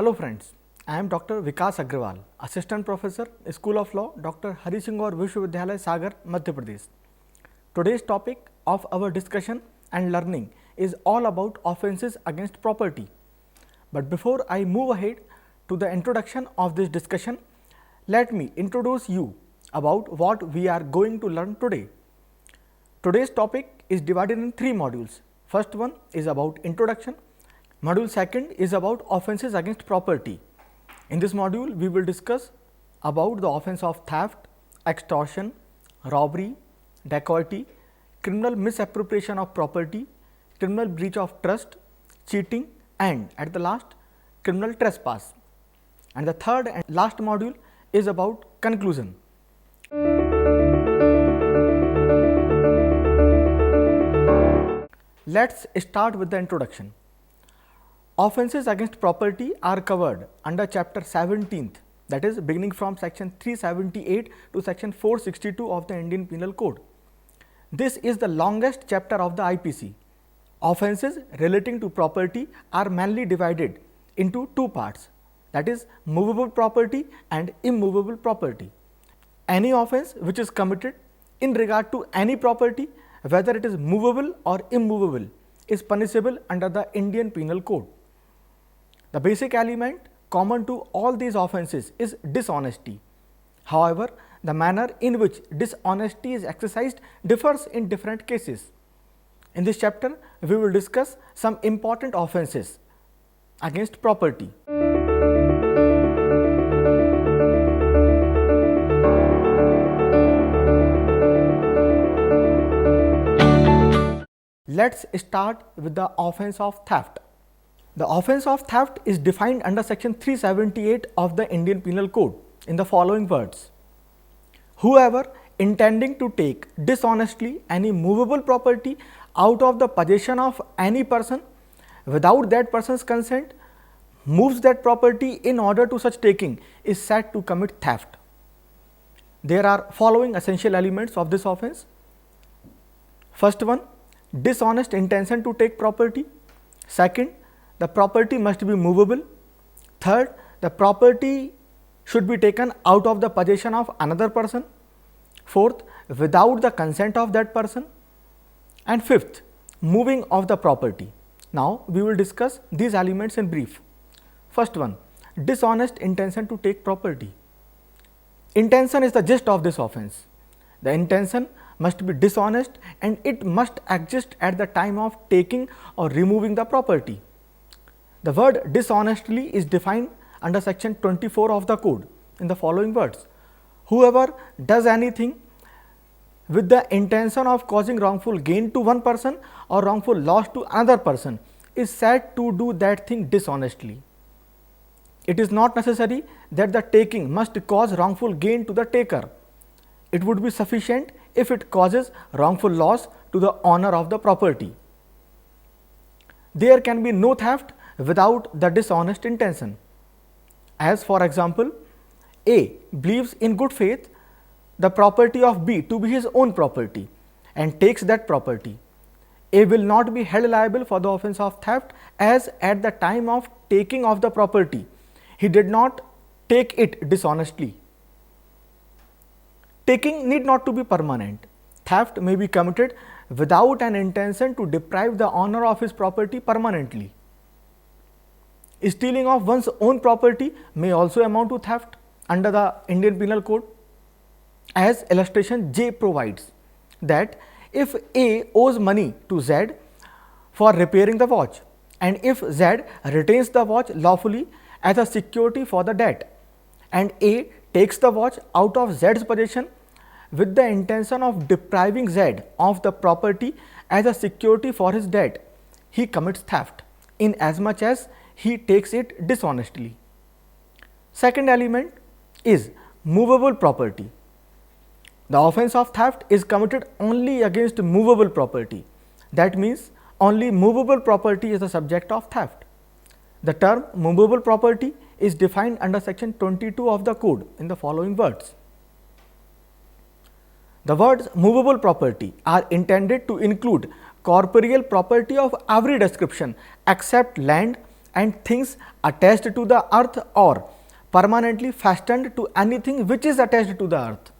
Hello friends, I am Dr. Vikas Agrawal, Assistant Professor, School of Law, Dr. Hari Singh Gaur Vishwavidyalaya Sagar, Madhya Pradesh. Today's topic of our discussion and learning is all about offences against property. But before I move ahead to the introduction of this discussion, let me introduce you about what we are going to learn today. Today's topic is divided in 3 modules. First one is about introduction. Module second is about offences against property. In this module, we will discuss about the offence of theft, extortion, robbery, dacoity, criminal misappropriation of property, criminal breach of trust, cheating, and at the last, criminal trespass. And the third and last module is about conclusion. Let's start with the introduction. Offences against property are covered under chapter 17th, that is beginning from section 378 to section 462 of the Indian Penal Code. This is the longest chapter of the IPC. Offences relating to property are mainly divided into 2 parts, that is movable property and immovable property. Any offence which is committed in regard to any property, whether it is movable or immovable, is punishable under the Indian Penal Code. The basic element common to all these offences is dishonesty. However, the manner in which dishonesty is exercised differs in different cases. In this chapter, we will discuss some important offences against property. Let's start with the offence of theft. The offence of theft is defined under section 378 of the Indian Penal Code in the following words: whoever intending to take dishonestly any movable property out of the possession of any person without that person's consent moves that property in order to such taking is said to commit theft. There are following essential elements of this offence. First one, dishonest intention to take property. Second, the property must be movable. Third, the property should be taken out of the possession of another person. Fourth, without the consent of that person. And fifth, moving of the property. Now, we will discuss these elements in brief. First one, dishonest intention to take property. Intention is the gist of this offence. The intention must be dishonest and it must exist at the time of taking or removing the property. The word dishonestly is defined under section 24 of the code in the following words: whoever does anything with the intention of causing wrongful gain to one person or wrongful loss to another person is said to do that thing dishonestly. It is not necessary that the taking must cause wrongful gain to the taker. It would be sufficient if it causes wrongful loss to the owner of the property. There can be no theft without the dishonest intention. As for example, A believes in good faith the property of B to be his own property and takes that property. A will not be held liable for the offence of theft, as at the time of taking of the property he did not take it dishonestly. Taking need not to be permanent. Theft may be committed without an intention to deprive the owner of his property permanently. Stealing of one's own property may also amount to theft under the Indian Penal Code, as illustration J provides that if A owes money to Z for repairing the watch, and if Z retains the watch lawfully as a security for the debt, and A takes the watch out of Z's possession with the intention of depriving Z of the property as a security for his debt, he commits theft inasmuch as he takes it dishonestly. Second element is movable property. The offence of theft is committed only against movable property. That means only movable property is the subject of theft. The term movable property is defined under section 22 of the code in the following words: the words movable property are intended to include corporeal property of every description except land, and things attached to the earth or permanently fastened to anything which is attached to the earth.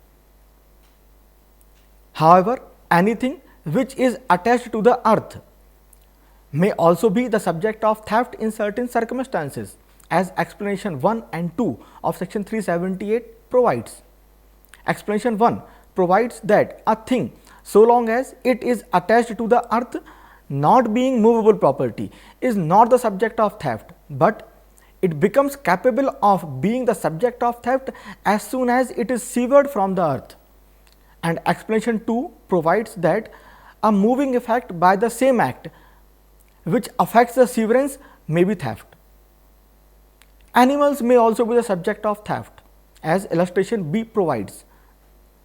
However, anything which is attached to the earth may also be the subject of theft in certain circumstances, as explanation 1 and 2 of section 378 provides. Explanation 1 provides that a thing, so long as it is attached to the earth, not being movable property, is not the subject of theft, but it becomes capable of being the subject of theft as soon as it is severed from the earth. And explanation 2 provides that a moving effect by the same act which affects the severance may be theft. Animals may also be the subject of theft, as illustration B provides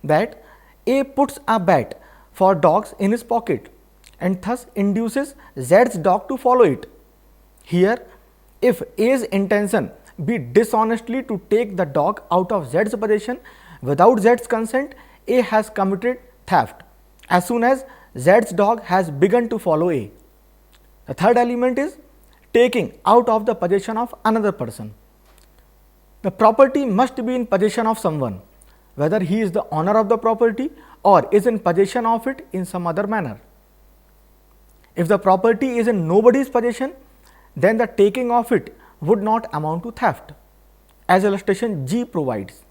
that A puts a bat for dogs in his pocket and thus induces Z's dog to follow it. Here, if A's intention be dishonestly to take the dog out of Z's possession without Z's consent, A has committed theft as soon as Z's dog has begun to follow A. The third element is taking out of the possession of another person. The property must be in possession of someone, whether he is the owner of the property or is in possession of it in some other manner. If the property is in nobody's possession, then the taking of it would not amount to theft, as illustration G provides.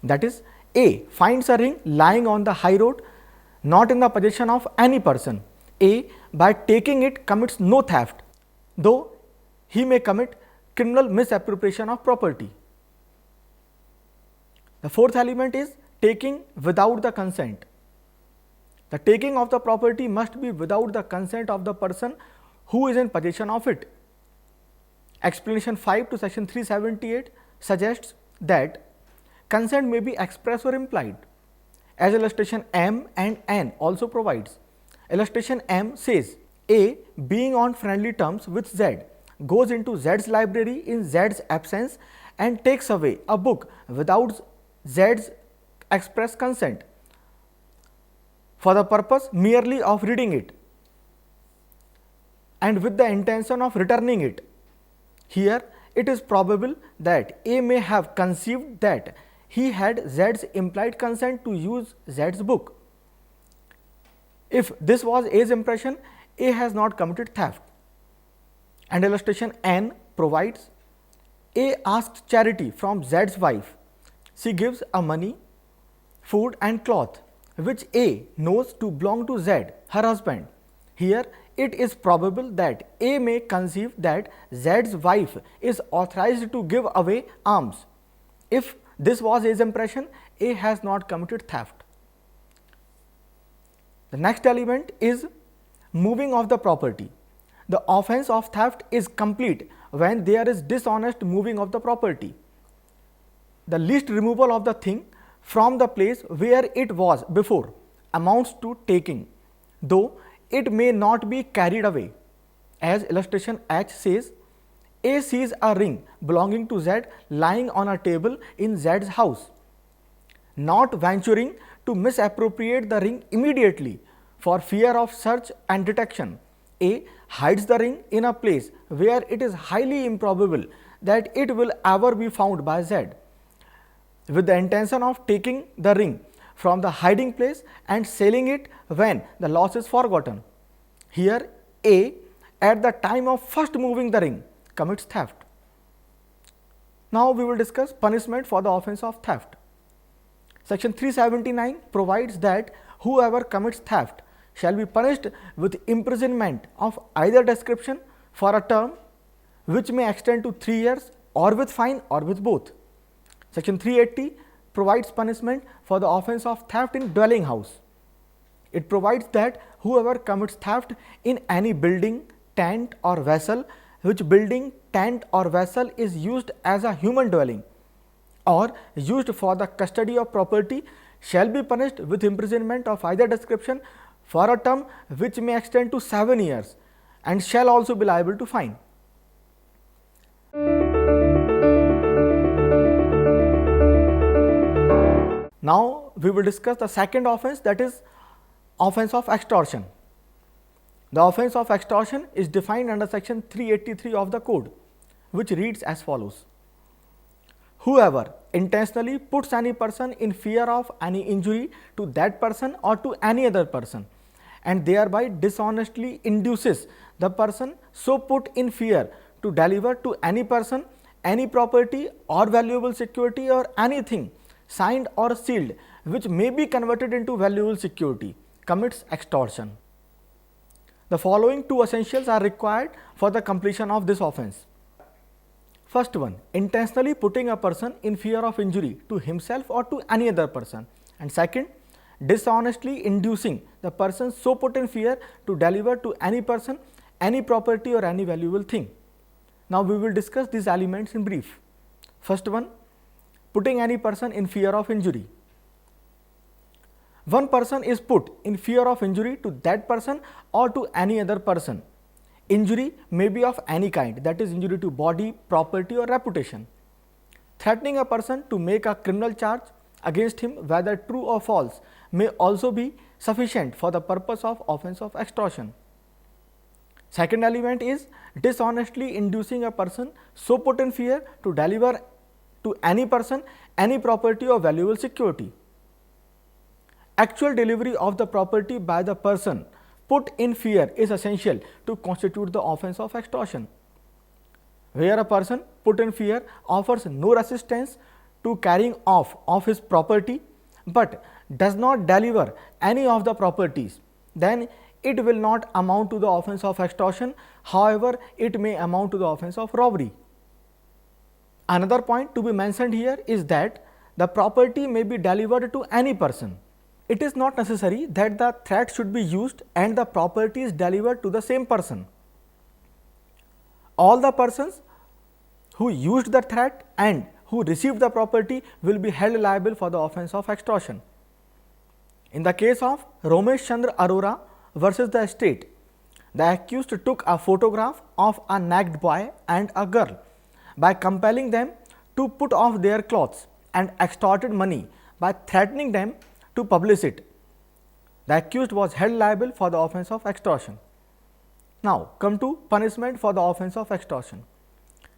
That is, A finds a ring lying on the high road, not in the possession of any person. A, by taking it, commits no theft, though he may commit criminal misappropriation of property. The fourth element is taking without the consent. The taking of the property must be without the consent of the person who is in possession of it. Explanation 5 to section 378 suggests that consent may be express or implied, as illustration M and N also provides. Illustration M says A, being on friendly terms with Z, goes into Z's library in Z's absence and takes away a book without Z's express consent for the purpose merely of reading it and with the intention of returning it. Here, it is probable that A may have conceived that he had Z's implied consent to use Z's book. If this was A's impression, A has not committed theft. And illustration N provides A asks charity from Z's wife. She gives a money, food and cloth, which A knows to belong to Z, her husband. Here, it is probable that A may conceive that Z's wife is authorized to give away alms. If this was A's impression, A has not committed theft. The next element is moving of the property. The offense of theft is complete when there is dishonest moving of the property. The least removal of the thing from the place where it was before amounts to taking, though it may not be carried away. As illustration H says, A sees a ring belonging to Z lying on a table in Z's house. Not venturing to misappropriate the ring immediately for fear of search and detection, A hides the ring in a place where it is highly improbable that it will ever be found by Z, with the intention of taking the ring from the hiding place and selling it when the loss is forgotten. Here, A, at the time of first moving the ring, commits theft. Now, we will discuss punishment for the offense of theft. Section 379 provides that whoever commits theft shall be punished with imprisonment of either description for a term which may extend to 3 years, or with fine, or with both. Section 380 provides punishment for the offense of theft in dwelling house. It provides that whoever commits theft in any building, tent or vessel, which building, tent or vessel is used as a human dwelling or used for the custody of property, shall be punished with imprisonment of either description for a term which may extend to 7 years, and shall also be liable to fine. Now, we will discuss the second offense, that is offense of extortion. The offence of extortion is defined under section 383 of the code, which reads as follows: whoever intentionally puts any person in fear of any injury to that person or to any other person, and thereby dishonestly induces the person so put in fear to deliver to any person any property or valuable security or anything signed or sealed which may be converted into valuable security, commits extortion. The following two essentials are required for the completion of this offence. First one, intentionally putting a person in fear of injury to himself or to any other person, and second, dishonestly inducing the person so put in fear to deliver to any person any property or any valuable thing. Now we will discuss these elements in brief. First one, putting any person in fear of injury. One person is put in fear of injury to that person or to any other person. Injury may be of any kind, that is injury to body, property or reputation. Threatening a person to make a criminal charge against him, whether true or false, may also be sufficient for the purpose of offence of extortion. Second element is dishonestly inducing a person so put in fear to deliver to any person any property or valuable security. Actual delivery of the property by the person put in fear is essential to constitute the offence of extortion. Where a person put in fear offers no resistance to carrying off of his property, but does not deliver any of the properties, then it will not amount to the offence of extortion. However, it may amount to the offence of robbery. Another point to be mentioned here is that the property may be delivered to any person. It is not necessary that the threat should be used and the property is delivered to the same person. All the persons who used the threat and who received the property will be held liable for the offence of extortion. In the case of Romesh Chandra Arora versus the state, the accused took a photograph of a naked boy and a girl by compelling them to put off their clothes and extorted money by threatening them to publish it. The accused was held liable for the offence of extortion. Now, come to punishment for the offence of extortion.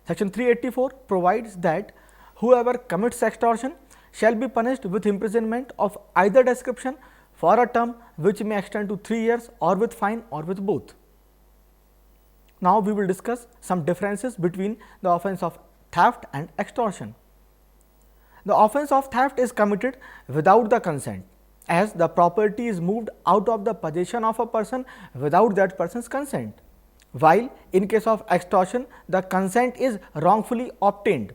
Section 384 provides that whoever commits extortion shall be punished with imprisonment of either description for a term which may extend to 3 years or with fine or with both. Now, we will discuss some differences between the offence of theft and extortion. The offence of theft is committed without the consent, as the property is moved out of the possession of a person without that person's consent, while in case of extortion the consent is wrongfully obtained,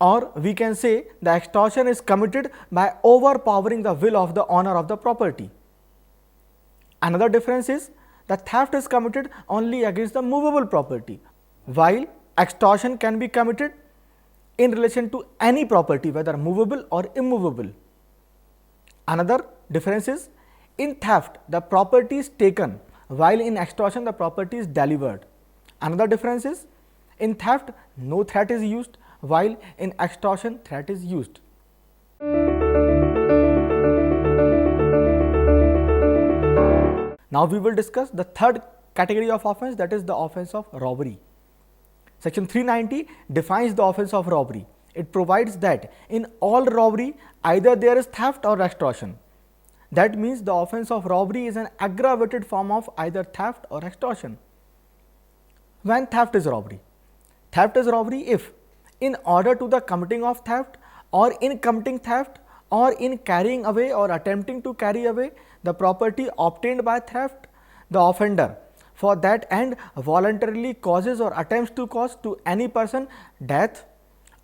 or we can say the extortion is committed by overpowering the will of the owner of the property. Another difference is the theft is committed only against the movable property, while extortion can be committed in relation to any property, whether movable or immovable. Another difference is in theft the property is taken, while in extortion the property is delivered. Another difference is in theft no threat is used, while in extortion threat is used. Now we will discuss the third category of offence, that is the offence of robbery. Section 390 defines the offence of robbery. It provides that in all robbery either there is theft or extortion. That means the offence of robbery is an aggravated form of either theft or extortion. When theft is robbery? Theft is robbery if in order to the committing of theft or in committing theft or in carrying away or attempting to carry away the property obtained by theft, the offender for that end voluntarily causes or attempts to cause to any person death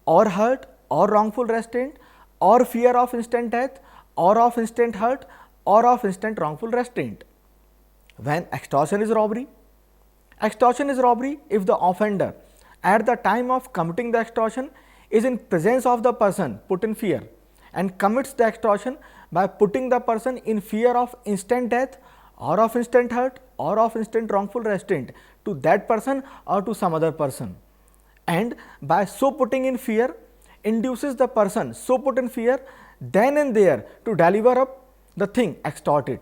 or hurt or wrongful restraint or fear of instant death or of instant hurt or of instant wrongful restraint. When extortion is robbery? Extortion is robbery if the offender at the time of committing the extortion is in presence of the person put in fear and commits the extortion by putting the person in fear of instant death or of instant hurt or of instant wrongful restraint to that person or to some other person, and by so putting in fear induces the person so put in fear then and there to deliver up the thing extorted.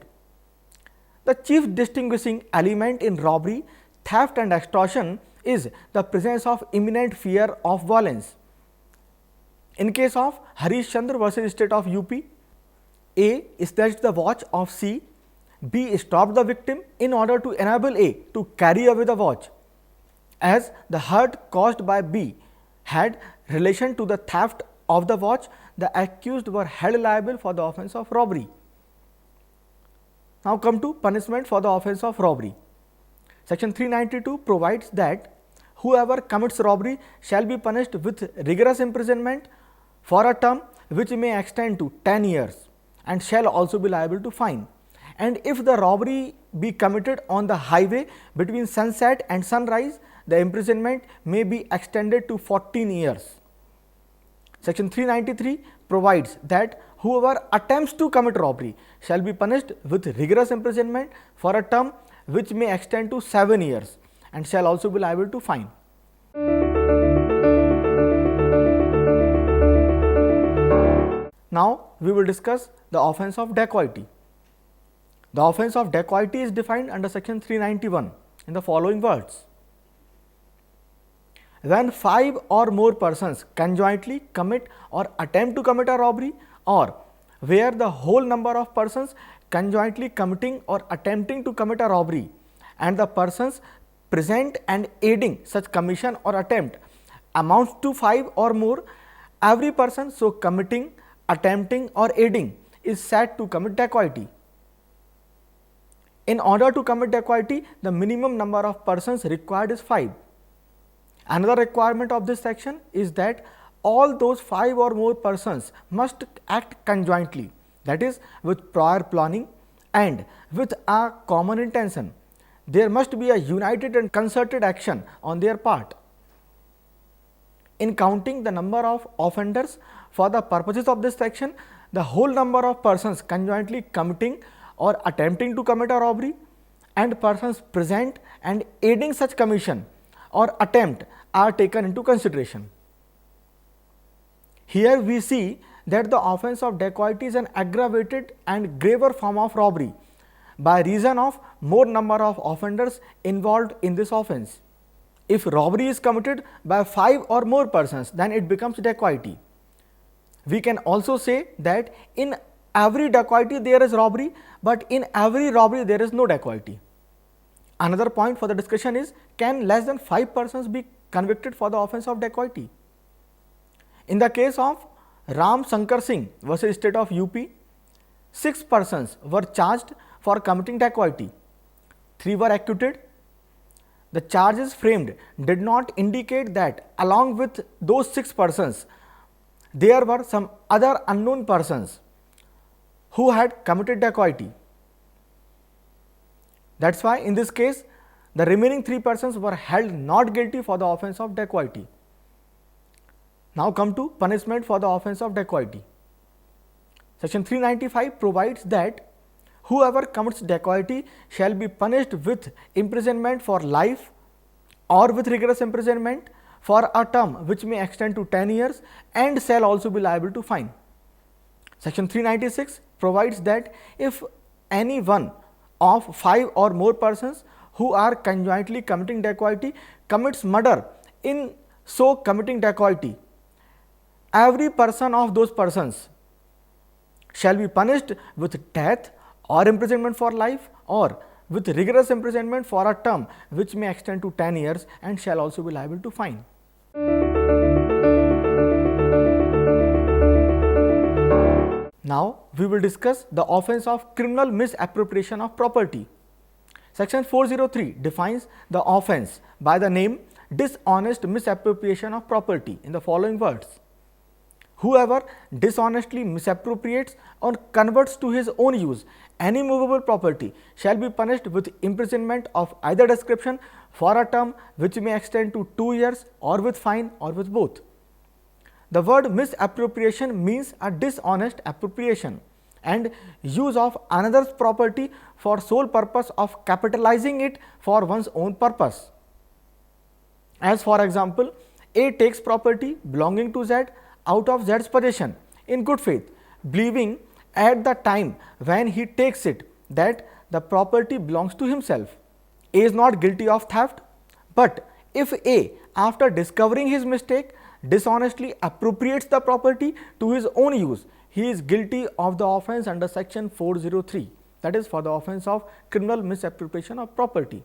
The chief distinguishing element in robbery, theft and extortion is the presence of imminent fear of violence. In case of Harish Chandra versus State of UP, A snatched the watch of C, B stopped the victim in order to enable A to carry away the watch. As the hurt caused by B had relation to the theft of the watch, the accused were held liable for the offence of robbery. Now come to punishment for the offence of robbery. Section 392 provides that whoever commits robbery shall be punished with rigorous imprisonment for a term which may extend to 10 years and shall also be liable to fine. And if the robbery be committed on the highway between sunset and sunrise, the imprisonment may be extended to 14 years. Section 393 provides that whoever attempts to commit robbery shall be punished with rigorous imprisonment for a term which may extend to 7 years and shall also be liable to fine. Now, we will discuss the offence of dacoity. The offence of dacoity is defined under section 391 in the following words. When 5 or more persons conjointly commit or attempt to commit a robbery, or where the whole number of persons conjointly committing or attempting to commit a robbery and the persons present and aiding such commission or attempt amounts to 5 or more, every person so committing, attempting or aiding is said to commit dacoity. In order to commit dacoity, the minimum number of persons required is 5. Another requirement of this section is that all those 5 or more persons must act conjointly, that is, with prior planning and with a common intention. There must be a united and concerted action on their part. In counting the number of offenders for the purposes of this section, the whole number of persons conjointly committing or attempting to commit a robbery and persons present and aiding such commission or attempt are taken into consideration. Here we see that the offence of dacoity is an aggravated and graver form of robbery by reason of more number of offenders involved in this offence. If robbery is committed by 5 or more persons, then it becomes dacoity. We can also say that in every dacoity there is robbery, but in every robbery there is no dacoity. Another point for the discussion is, can less than 5 persons be convicted for the offence of dacoity? In the case of Ram Shankar Singh versus State of UP, 6 persons were charged for committing dacoity. 3 were acquitted. The charges framed did not indicate that along with those 6 persons, there were some other unknown persons who had committed dacoity. That is why in this case, the remaining 3 persons were held not guilty for the offence of dacoity. Now come to punishment for the offence of dacoity. Section 395 provides that whoever commits dacoity shall be punished with imprisonment for life or with rigorous imprisonment for a term which may extend to 10 years and shall also be liable to fine. Section 396 provides that if any one of 5 or more persons who are conjointly committing dacoity commits murder in so committing dacoity, every person of those persons shall be punished with death or imprisonment for life or with rigorous imprisonment for a term which may extend to 10 years and shall also be liable to fine. Now, we will discuss the offence of criminal misappropriation of property. Section 403 defines the offence by the name dishonest misappropriation of property in the following words. Whoever dishonestly misappropriates or converts to his own use any movable property shall be punished with imprisonment of either description for a term which may extend to 2 years or with fine or with both. The word misappropriation means a dishonest appropriation and use of another's property for sole purpose of capitalizing it for one's own purpose. As for example, A takes property belonging to Z out of Z's possession in good faith, believing at the time when he takes it that the property belongs to himself. A is not guilty of theft, but if A, after discovering his mistake, dishonestly appropriates the property to his own use, he is guilty of the offence under section 403, that is for the offence of criminal misappropriation of property.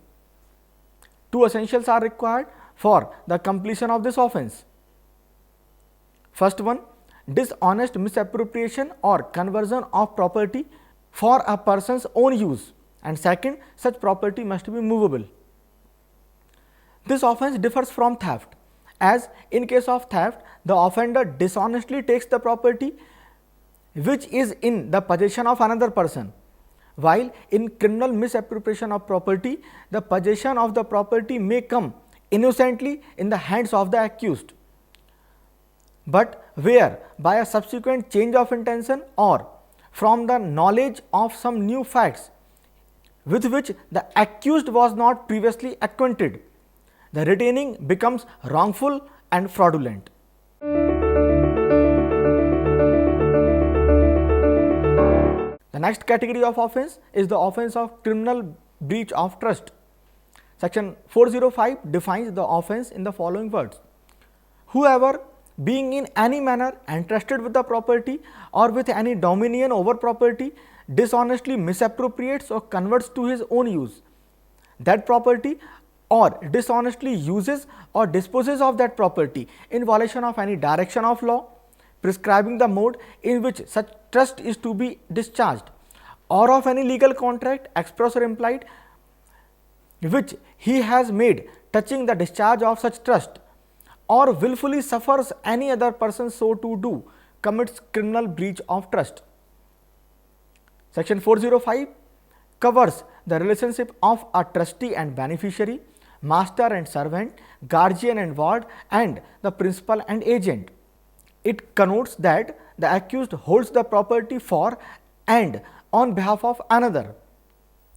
Two essentials are required for the completion of this offence. First one, dishonest misappropriation or conversion of property for a person's own use, and second, such property must be movable. This offence differs from theft, as in case of theft, the offender dishonestly takes the property which is in the possession of another person, while in criminal misappropriation of property, the possession of the property may come innocently in the hands of the accused, but where by a subsequent change of intention or from the knowledge of some new facts with which the accused was not previously acquainted, the retaining becomes wrongful and fraudulent. The next category of offence is the offence of criminal breach of trust. Section 405 defines the offence in the following words: whoever, being in any manner entrusted with the property or with any dominion over property, dishonestly misappropriates or converts to his own use that property, or dishonestly uses or disposes of that property in violation of any direction of law prescribing the mode in which such trust is to be discharged, or of any legal contract, express or implied, which he has made touching the discharge of such trust, or willfully suffers any other person so to do, commits criminal breach of trust. Section 405 covers the relationship of a trustee and beneficiary, master and servant, guardian and ward, and the principal and agent. It connotes that the accused holds the property for and on behalf of another.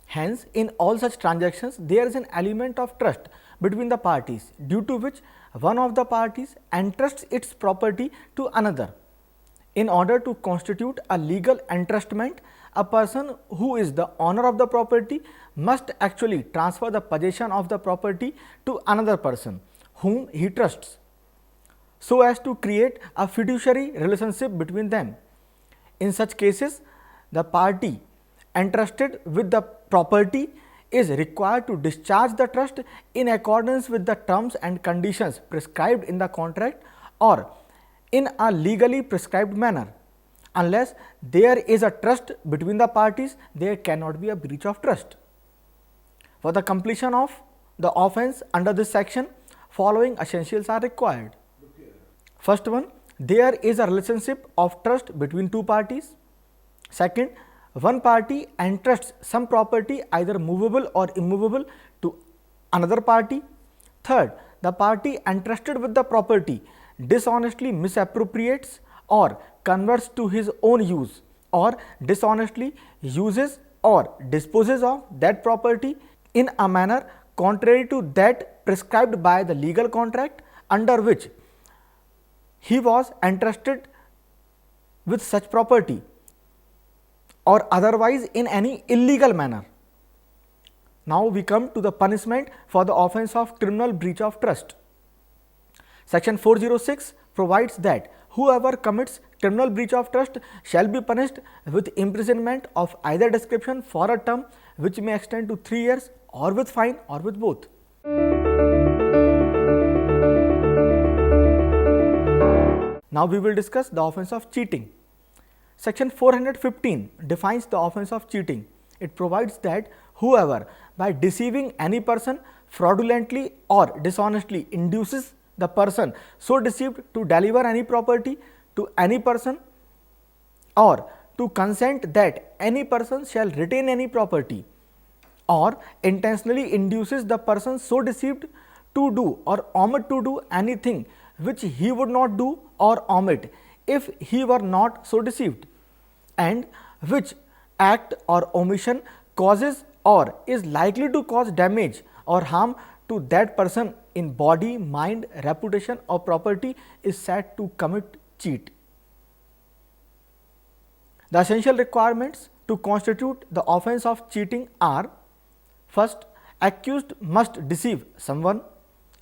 Hence, in all such transactions, there is an element of trust between the parties, due to which one of the parties entrusts its property to another. In order to constitute a legal entrustment, a person who is the owner of the property must actually transfer the possession of the property to another person whom he trusts, so as to create a fiduciary relationship between them. In such cases, the party entrusted with the property is required to discharge the trust in accordance with the terms and conditions prescribed in the contract or in a legally prescribed manner. Unless there is a trust between the parties, there cannot be a breach of trust. For the completion of the offence under this section, following essentials are required. First one, there is a relationship of trust between two parties. Second, one party entrusts some property, either movable or immovable, to another party. Third, the party entrusted with the property dishonestly misappropriates or converts to his own use, or dishonestly uses or disposes of that property in a manner contrary to that prescribed by the legal contract under which he was entrusted with such property, or otherwise in any illegal manner. Now we come to the punishment for the offence of criminal breach of trust. Section 406 provides that whoever commits criminal breach of trust shall be punished with imprisonment of either description for a term which may extend to 3 years, or with fine, or with both. Now we will discuss the offence of cheating. Section 415 defines the offence of cheating. It provides that whoever, by deceiving any person, fraudulently or dishonestly induces the person so deceived to deliver any property to any person, or to consent that any person shall retain any property, or intentionally induces the person so deceived to do or omit to do anything which he would not do or omit if he were not so deceived, and which act or omission causes or is likely to cause damage or harm to that person in body, mind, reputation or property, is said to commit cheat. The essential requirements to constitute the offence of cheating are: first, accused must deceive someone;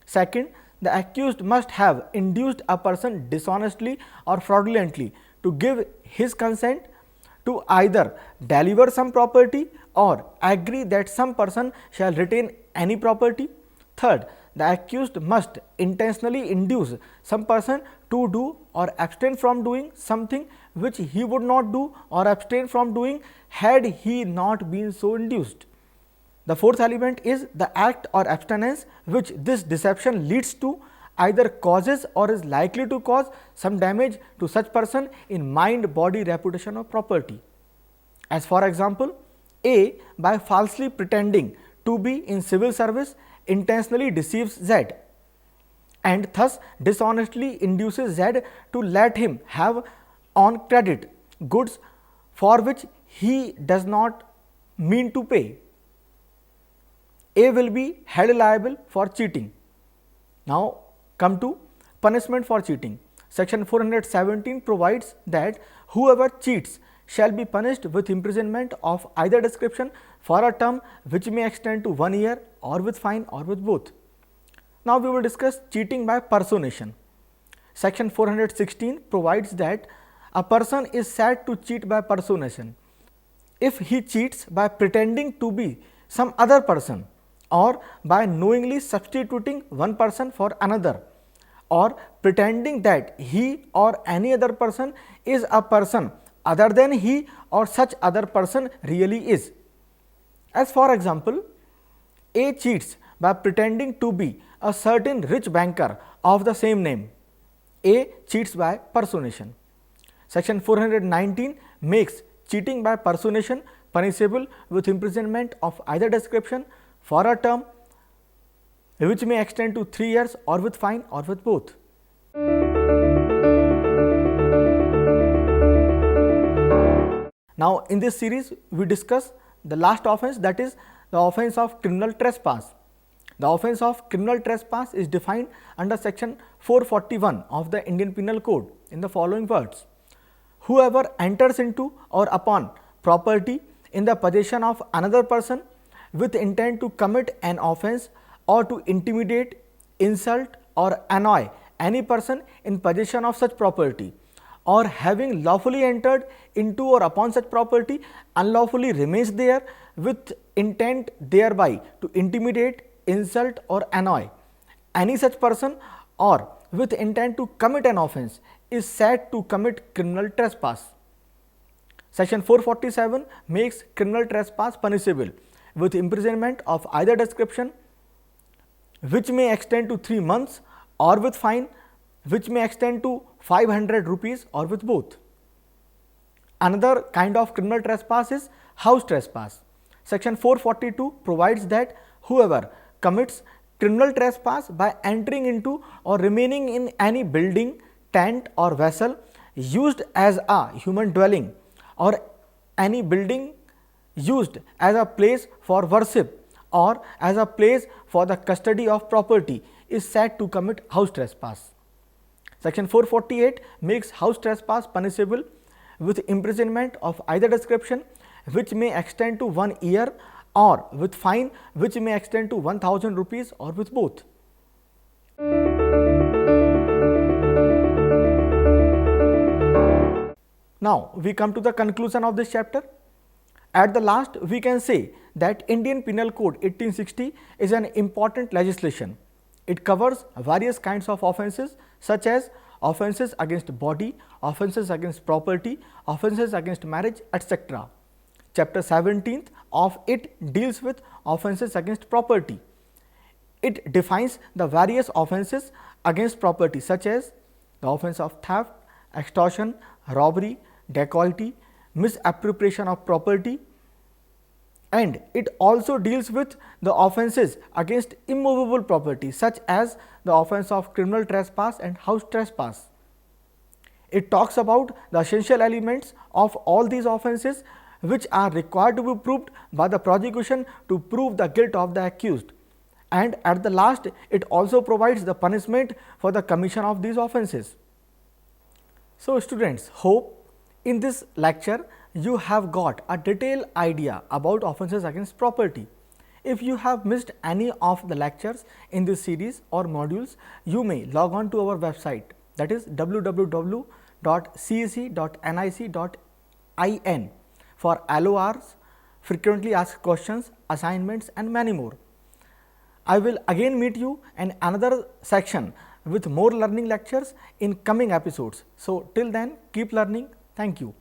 second, the accused must have induced a person dishonestly or fraudulently to give his consent to either deliver some property or agree that some person shall retain any property. Third, the accused must intentionally induce some person to do or abstain from doing something which he would not do or abstain from doing had he not been so induced. The fourth element is the act or abstinence which this deception leads to, either causes or is likely to cause some damage to such person in mind, body, reputation or property. As for example, A by falsely pretending to be in civil service intentionally deceives Z and thus dishonestly induces Z to let him have on credit goods for which he does not mean to pay. A will be held liable for cheating. Now, come to punishment for cheating. Section 417 provides that whoever cheats shall be punished with imprisonment of either description for a term which may extend to 1 year or with fine or with both. Now, we will discuss cheating by personation. Section 416 provides that a person is said to cheat by personation if he cheats by pretending to be some other person, or by knowingly substituting one person for another, or pretending that he or any other person is a person other than he or such other person really is. As for example, A cheats by pretending to be a certain rich banker of the same name. A cheats by personation. Section 419 makes cheating by personation punishable with imprisonment of either description for a term which may extend to 3 years or with fine or with both. Now, in this series we discuss the last offence, that is the offence of criminal trespass. The offence of criminal trespass is defined under section 441 of the Indian Penal Code in the following words: whoever enters into or upon property in the possession of another person with intent to commit an offence or to intimidate, insult or annoy any person in possession of such property, or having lawfully entered into or upon such property unlawfully remains there with intent thereby to intimidate, insult or annoy any such person or with intent to commit an offence is said to commit criminal trespass. Section 447 makes criminal trespass punishable with imprisonment of either description which may extend to 3 months or with fine which may extend to 500 rupees or with both. Another kind of criminal trespass is house trespass. Section 442 provides that whoever commits criminal trespass by entering into or remaining in any building, tent or vessel used as a human dwelling, or any building used as a place for worship or as a place for the custody of property is said to commit house trespass. Section 448 makes house trespass punishable with imprisonment of either description which may extend to 1 year or with fine which may extend to 1000 rupees or with both. Now, we come to the conclusion of this chapter. At the last, we can say that Indian Penal Code 1860 is an important legislation. It covers various kinds of offences such as offences against body, offences against property, offences against marriage, etc. Chapter 17th of it deals with offences against property. It defines the various offences against property such as the offence of theft, extortion, robbery, dacoity, misappropriation of property, and it also deals with the offences against immovable property such as the offence of criminal trespass and house trespass. It talks about the essential elements of all these offences which are required to be proved by the prosecution to prove the guilt of the accused, and at the last it also provides the punishment for the commission of these offences. So, students, hope in this lecture you have got a detailed idea about offences against property. If you have missed any of the lectures in this series or modules, you may log on to our website, that is www.cec.nic.in for LORs, frequently asked questions, assignments and many more. I will again meet you in another section with more learning lectures in coming episodes. So, till then keep learning. Thank you.